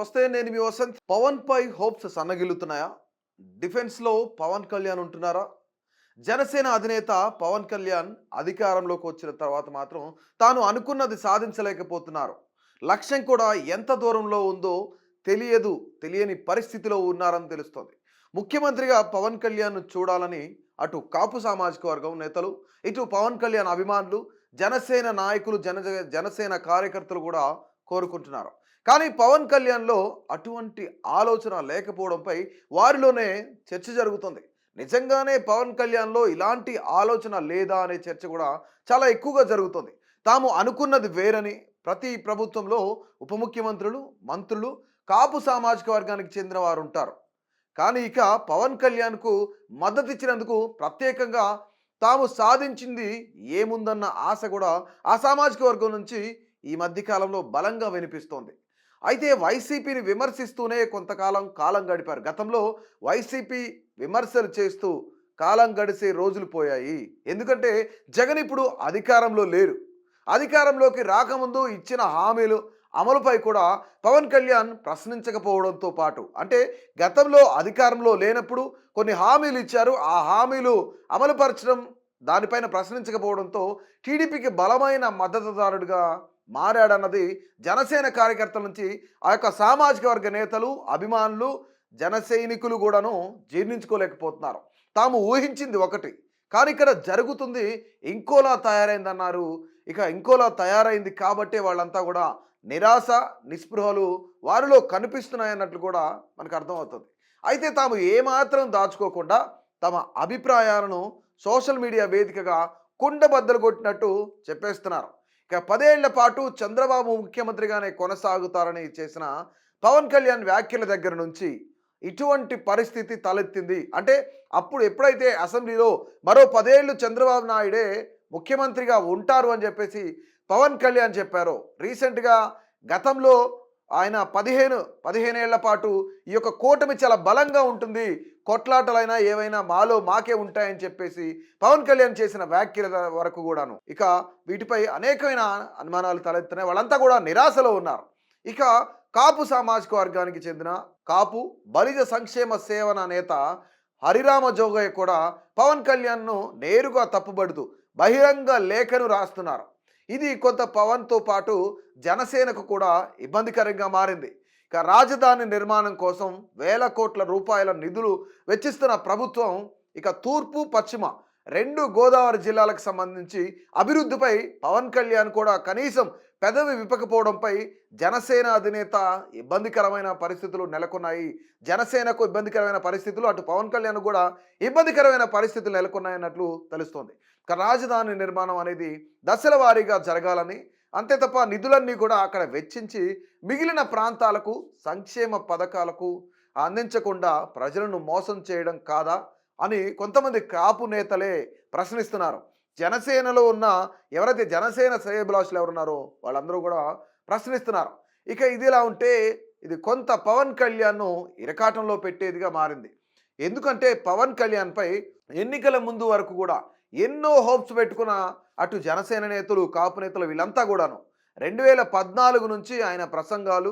నమస్తే, నేను మీ వసంత్. పవన్ పై hopes సన్నగిల్లుతున్నాయా? Defence లో పవన్ కళ్యాణ్ ఉంటున్నారా? జనసేన అధినేత పవన్ కళ్యాణ్ అధికారంలోకి వచ్చిన తర్వాత మాత్రం తాను అనుకున్నది సాధించలేకపోతున్నారు. లక్ష్యం కూడా ఎంత దూరంలో ఉందో తెలియదు, తెలియని పరిస్థితిలో ఉన్నారని తెలుస్తోంది. ముఖ్యమంత్రిగా పవన్ కళ్యాణ్ చూడాలని అటు కాపు సామాజిక వర్గం నేతలు, ఇటు పవన్ కళ్యాణ్ అభిమానులు, జనసేన నాయకులు, జనసేన కార్యకర్తలు కూడా కోరుకుంటున్నారు. కానీ పవన్ కళ్యాణ్‌లో అటువంటి ఆలోచన లేకపోవడంపై వారిలోనే చర్చ జరుగుతుంది. నిజంగానే పవన్ కళ్యాణ్‌లో ఇలాంటి ఆలోచన లేదా అనే చర్చ కూడా చాలా ఎక్కువగా జరుగుతుంది. తాము అనుకున్నది వేరని ప్రతి ప్రభుత్వంలో ఉప ముఖ్యమంత్రులు, మంత్రులు కాపు సామాజిక వర్గానికి చెందిన వారుంటారు. కానీ ఇక పవన్ కళ్యాణ్‌కు మద్దతిచ్చినందుకు ప్రత్యేకంగా తాము సాధించింది ఏముందన్న ఆశ కూడా ఆ సామాజిక వర్గం నుంచి ఈ మధ్య కాలంలో బలంగా వినిపిస్తోంది. అయితే వైసీపీని విమర్శిస్తూనే కొంతకాలం కాలం గడిపారు. గతంలో వైసీపీ విమర్శలు చేస్తూ కాలం గడిసే రోజులు పోయాయి. ఎందుకంటే జగన్ ఇప్పుడు అధికారంలో లేరు. అధికారంలోకి రాకముందు ఇచ్చిన హామీలు అమలుపై కూడా పవన్ కళ్యాణ్ ప్రశ్నించకపోవడంతో పాటు, అంటే గతంలో అధికారంలో లేనప్పుడు కొన్ని హామీలు ఇచ్చారు. ఆ హామీలు అమలుపరచడం, దానిపైన ప్రశ్నించకపోవడంతో టీడీపీకి బలమైన మద్దతుదారుడిగా మారాడన్నది జనసేన కార్యకర్తల నుంచి ఆ యొక్క సామాజిక వర్గ నేతలు, అభిమానులు, జన సైనికులు కూడాను జీర్ణించుకోలేకపోతున్నారు. తాము ఊహించింది ఒకటి, కానీ ఇక్కడ జరుగుతుంది ఇంకోలా తయారైందన్నారు. ఇక ఇంకోలా తయారైంది కాబట్టే వాళ్ళంతా కూడా నిరాశ, నిస్పృహలు వారిలో కనిపిస్తున్నాయన్నట్లు కూడా మనకు అర్థమవుతుంది. అయితే తాము ఏమాత్రం దాచుకోకుండా తమ అభిప్రాయాలను సోషల్ మీడియా వేదికగా కుండబద్దలు కొట్టినట్టు చెప్పేస్తున్నారు. ఇక 10 ఏళ్ల పాటు చంద్రబాబు ముఖ్యమంత్రిగానే కొనసాగుతారని చేసిన పవన్ కళ్యాణ్ వ్యాఖ్యల దగ్గర నుంచి ఇటువంటి పరిస్థితి తలెత్తింది. అంటే అప్పుడు ఎప్పుడైతే అసెంబ్లీలో మరో 10 ఏళ్ళు చంద్రబాబు నాయుడే ముఖ్యమంత్రిగా ఉంటారు అని చెప్పేసి పవన్ కళ్యాణ్ చెప్పారో, రీసెంట్గా గతంలో ఆయన 15 ఏళ్ల పాటు ఈ యొక్క కూటమి చాలా బలంగా ఉంటుంది, కొట్లాటలైనా ఏవైనా మాలో మాకే ఉంటాయని చెప్పేసి పవన్ కళ్యాణ్ చేసిన వ్యాఖ్యల వరకు కూడాను ఇక వీటిపై అనేకమైన అనుమానాలు తలెత్తున్నాయి. వాళ్ళంతా కూడా నిరాశలో ఉన్నారు. ఇక కాపు సామాజిక వర్గానికి చెందిన కాపు బలిజ సంక్షేమ సేవన నేత హరిరామ జోగయ్య కూడా పవన్ కళ్యాణ్ను నేరుగా తప్పుబడుతూ బహిరంగ లేఖను రాస్తున్నారు. ఇది కొంత పవన్తో పాటు జనసేనకు కూడా ఇబ్బందికరంగా మారింది. ఇక రాజధాని నిర్మాణం కోసం వేల కోట్ల రూపాయల నిధులు వెచ్చిస్తున్న ప్రభుత్వం ఇక తూర్పు, పశ్చిమ 2 గోదావరి జిల్లాలకు సంబంధించి అభివృద్ధిపై పవన్ కళ్యాణ్ కూడా కనీసం పెదవి విప్పకపోవడంపై జనసేన అధినేత ఇబ్బందికరమైన పరిస్థితులు నెలకొన్నాయి. జనసేనకు ఇబ్బందికరమైన పరిస్థితులు, అటు పవన్ కళ్యాణ్ కూడా ఇబ్బందికరమైన పరిస్థితులు నెలకొన్నాయన్నట్లు తెలుస్తోంది. ఇక రాజధాని నిర్మాణం అనేది దశల వారీగా జరగాలని, అంతే తప్ప నిధులన్నీ కూడా అక్కడ వెచ్చించి మిగిలిన ప్రాంతాలకు సంక్షేమ పథకాలకు అందించకుండా ప్రజలను మోసం చేయడం కాదా అని కొంతమంది కాపు నేతలే ప్రశ్నిస్తున్నారు. జనసేనలో ఉన్న ఎవరైతే జనసేన శ్రేయోభిలాషులు ఎవరున్నారో వాళ్ళందరూ కూడా ప్రశ్నిస్తున్నారు. ఇక ఇదిలా ఉంటే ఇది కొంత పవన్ కళ్యాణ్ను ఇరకాటంలో పెట్టేదిగా మారింది. ఎందుకంటే పవన్ కళ్యాణ్పై ఎన్నికల ముందు వరకు కూడా ఎన్నో హోప్స్ పెట్టుకున్న అటు జనసేన నేతలు, కాపు నేతలు వీళ్ళంతా కూడాను 2014 నుంచి ఆయన ప్రసంగాలు,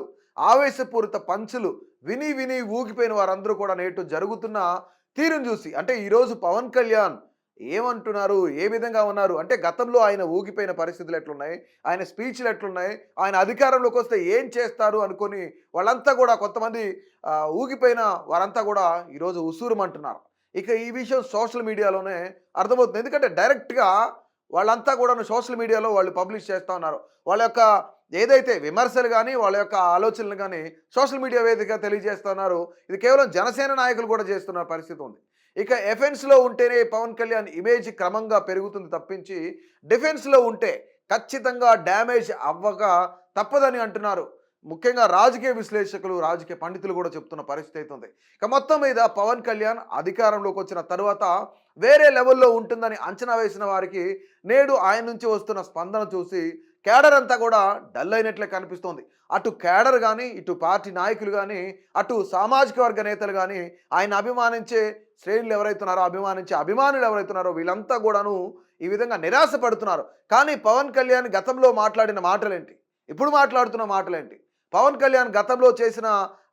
ఆవేశపూరిత పంచులు విని విని ఊగిపోయిన వారందరూ కూడా నేటు జరుగుతున్న తీరును చూసి, అంటే ఈరోజు పవన్ కళ్యాణ్ ఏమంటున్నారు, ఏ విధంగా ఉన్నారు, అంటే గతంలో ఆయన ఊగిపోయిన పరిస్థితులు ఎట్లున్నాయి, ఆయన స్పీచ్లు ఎట్లున్నాయి, ఆయన అధికారంలోకి వస్తే ఏం చేస్తారు అనుకొని వాళ్ళంతా కూడా కొంతమంది ఊగిపోయిన వారంతా కూడా ఈరోజు ఉసూరుమంటున్నారు. ఇక ఈ విషయం సోషల్ మీడియాలోనే అర్థమవుతుంది. ఎందుకంటే డైరెక్ట్గా వాళ్ళంతా కూడా సోషల్ మీడియాలో వాళ్ళు పబ్లిష్ చేస్తూ ఉన్నారు. వాళ్ళ యొక్క ఏదైతే విమర్శలు కానీ, వాళ్ళ యొక్క ఆలోచనలు కానీ సోషల్ మీడియా వేదికగా తెలియజేస్తున్నారు. ఇది కేవలం జనసేన నాయకులు కూడా చేస్తున్న పరిస్థితి ఉంది. ఇక ఎఫెన్స్లో ఉంటేనే పవన్ కళ్యాణ్ ఇమేజ్ క్రమంగా పెరుగుతుంది తప్పించి డిఫెన్స్లో ఉంటే ఖచ్చితంగా డ్యామేజ్ అవ్వక తప్పదని అంటున్నారు. ముఖ్యంగా రాజకీయ విశ్లేషకులు, రాజకీయ పండితులు కూడా చెప్తున్న పరిస్థితి అవుతుంది. ఇక మొత్తం మీద పవన్ కళ్యాణ్ అధికారంలోకి వచ్చిన తర్వాత వేరే లెవెల్లో ఉంటుందని అంచనా వేసిన వారికి నేడు ఆయన నుంచి వస్తున్న స్పందన చూసి కేడర్ అంతా కూడా డల్ అయినట్లే కనిపిస్తోంది. అటు కేడర్ కానీ, ఇటు పార్టీ నాయకులు కానీ, అటు సామాజిక వర్గ నేతలు కానీ, ఆయన అభిమానించే శ్రేణులు ఎవరైతున్నారో, అభిమానించే అభిమానులు ఎవరైతున్నారో వీళ్ళంతా కూడాను ఈ విధంగా నిరాశ పడుతున్నారు. కానీ పవన్ కళ్యాణ్ గతంలో మాట్లాడిన మాటలేంటి, ఇప్పుడు మాట్లాడుతున్న మాటలేంటి, పవన్ కళ్యాణ్ గతంలో చేసిన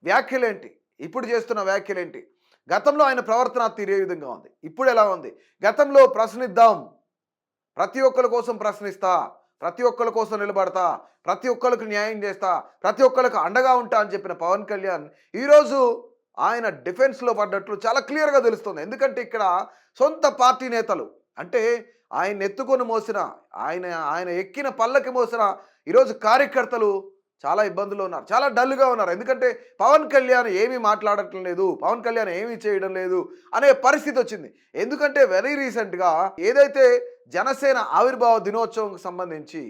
వ్యాఖ్యలేంటి? ఇప్పుడు చేస్తున్న వ్యాఖ్యలేంటి? గతంలో ఆయన ప్రవర్తన తీరు ఏ విధంగా ఉంది? ఇప్పుడు ఎలా ఉంది? గతంలో ప్రశ్నిద్దాం, ప్రతి ఒక్కళ్ళ కోసం ప్రశ్నిస్తా, ప్రతి ఒక్కళ్ళ కోసం నిలబడతా, ప్రతి ఒక్కళ్ళకి న్యాయం చేస్తా, ప్రతి ఒక్కళ్ళకి అండగా ఉంటా అని చెప్పిన పవన్ కళ్యాణ్ ఈరోజు ఆయన డిఫెన్స్‌లో పడ్డట్లు చాలా క్లియర్‌గా తెలుస్తుంది. ఎందుకంటే ఇక్కడ సొంత పార్టీ నేతలు అంటే ఆయన్నెత్తుకొని మోసిన, ఆయన ఆయన ఎక్కిన పల్లకి మోసిన ఈరోజు కార్యకర్తలు చాలా ఇబ్బందుల్లో ఉన్నారు. చాలా డల్‌గా ఉన్నారు. ఎందుకంటే పవన్ కళ్యాణ్ ఏమీ మాట్లాడటం లేదు, పవన్ కళ్యాణ్ ఏమీ చేయడం లేదు అనే పరిస్థితొచ్చింది. ఎందుకంటే వెరీ రీసెంట్‌గా ఏదైతే జనసేన ఆవిర్భావ దినోత్సవంకి సంబంధించి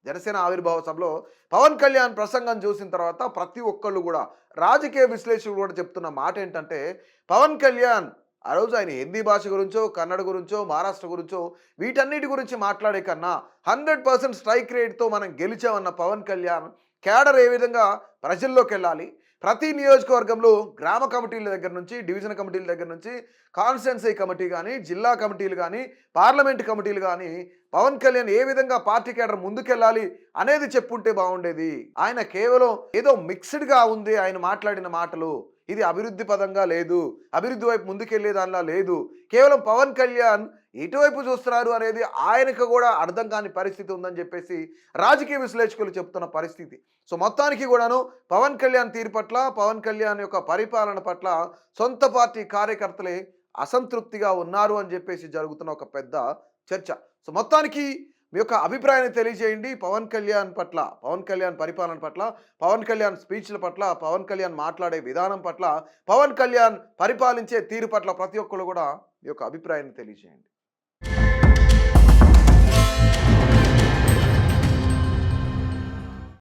జనసేన ఆవిర్భావ సభలో పవన్ కళ్యాణ్ ప్రసంగం చూసిన తర్వాత ప్రతి ఒక్కళ్ళు కూడా రాజకీయ విశ్లేషకులు కూడా చెప్తున్న మాట ఏంటంటే పవన్ కళ్యాణ్ ఆ రోజు ఆయన హిందీ భాష గురించో, కన్నడ గురించో, మహారాష్ట్ర గురించో వీటన్నిటి గురించి మాట్లాడే కన్నా 100% స్ట్రైక్ రేట్‌తో మనం గెలిచామన్న పవన్ కళ్యాణ్ క్యాడర్ ఏ విధంగా ప్రజల్లోకెళ్ళాలి, ప్రతి నియోజకవర్గంలో గ్రామ కమిటీల దగ్గర నుంచి, డివిజన్ కమిటీల దగ్గర నుంచి, కాన్స్టిట్యున్సీ కమిటీ గానీ, జిల్లా కమిటీలు గానీ, పార్లమెంట్ కమిటీలు గానీ, పవన్ కళ్యాణ్ ఏ విధంగా పార్టీ క్యాడర్ ముందుకెళ్ళాలి అనేది చెప్పుంటే బావుండేది. ఆయన కేవలం ఏదో మిక్స్‌డ్‌గా ఉంది ఆయన మాట్లాడిన మాటలు. ఇది అభివృద్ధి పదంగా లేదు, అభివృద్ధి వైపు ముందుకెళ్ళే దానిలా లేదు. కేవలం పవన్ కళ్యాణ్ ఎటువైపు చూస్తున్నారు అనేది ఆయనకు కూడా అర్థం కాని పరిస్థితి ఉందని చెప్పేసి రాజకీయ విశ్లేషకులు చెప్తున్న పరిస్థితి. సో మొత్తానికి కూడాను పవన్ కళ్యాణ్ తీరు పట్ల, పవన్ కళ్యాణ్ యొక్క పరిపాలన పట్ల సొంత పార్టీ కార్యకర్తలే అసంతృప్తిగా ఉన్నారు అని చెప్పేసి జరుగుతున్న ఒక పెద్ద చర్చ. సో మొత్తానికి మీ యొక్క అభిప్రాయాన్ని తెలియజేయండి. పవన్ కళ్యాణ్ పట్ల, పవన్ కళ్యాణ్ పరిపాలన పట్ల, పవన్ కళ్యాణ్ స్పీచ్‌ల పట్ల, పవన్ కళ్యాణ్ మాట్లాడే విధానం పట్ల, పవన్ కళ్యాణ్ పరిపాలించే తీరు పట్ల ప్రతి ఒక్కళ్ళు కూడా మీ యొక్క అభిప్రాయాన్ని తెలియజేయండి.